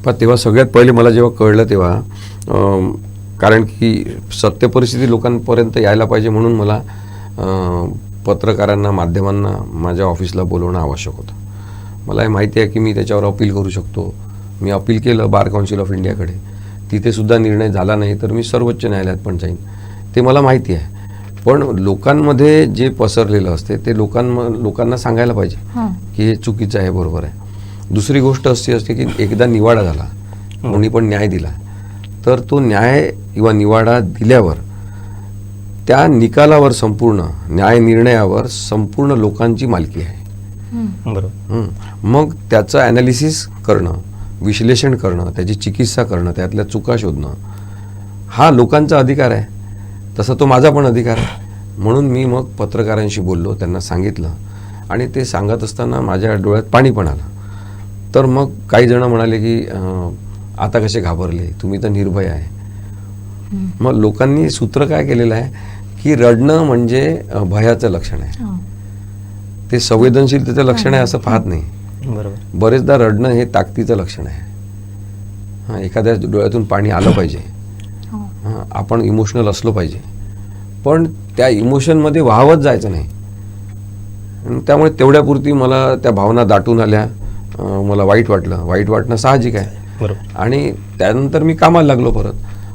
पण तेव्हा सगळ्यात पहिले मला जेव्हा कळलं तेव्हा कारण की सत्य परिस्थिती लोकांपर्यंत यायला पाहिजे म्हणून मला पत्रकारांना माध्यमांना माझ्या ऑफिसला बोलवणं आवश्यक होतं. मला हे माहिती आहे की मी त्याच्यावर अपील करू शकतो. मी अपील केलं बार काउन्सिल ऑफ इंडियाकडे, तिथे सुद्धा निर्णय झाला नाही तर मी सर्वोच्च न्यायालयात पण जाईन, ते मला माहिती आहे. पण लोकांमध्ये जे पसरलेलं असते ते लोकांना सांगायला पाहिजे की हे चुकीचं आहे, बरोबर आहे. दुसरी गोष्ट अशी असते की एकदा निवाडा झाला, कोणी पण न्याय दिला, तर तो न्याय किंवा निवाडा दिल्यावर त्या निकालावर संपूर्ण न्याय निर्णयावर संपूर्ण लोकांची मालकी आहे. बरोबर. मग त्याचं ॲनालिसिस करणं, विश्लेषण करणं, त्याची चिकित्सा करणं, त्यातल्या चुका शोधणं हा लोकांचा अधिकार आहे. तसा तो माझा पण अधिकार आहे. म्हणून मी मग पत्रकारांशी बोललो, त्यांना सांगितलं आणि ते सांगत असताना माझ्या डोळ्यात पाणी पण आलं. तर मग काही जण म्हणाले की आता कसे घाबरले, तुम्ही तर निर्भय आहे. मग लोकांनी सूत्र काय केलेलं आहे की रडणं म्हणजे भयाचं लक्षण आहे, ते संवेदनशीलतेचं लक्षण आहे असं पाहत नाही. बरोबर. बरेचदा रडणं हे ताकदीचं लक्षण आहे. हां, एखाद्या डोळ्यातून पाणी आलं पाहिजे, हां, आपण इमोशनल असलो पाहिजे, पण त्या इमोशनमध्ये वाहवत जायचं नाही. त्यामुळे तेवढ्यापुरती मला त्या भावना दाटून आल्या, मला वाईट वाटलं. वाईट वाटणं साहजिक आहे. बरोबर. आणि त्यानंतर मी कामाला लागलो परत.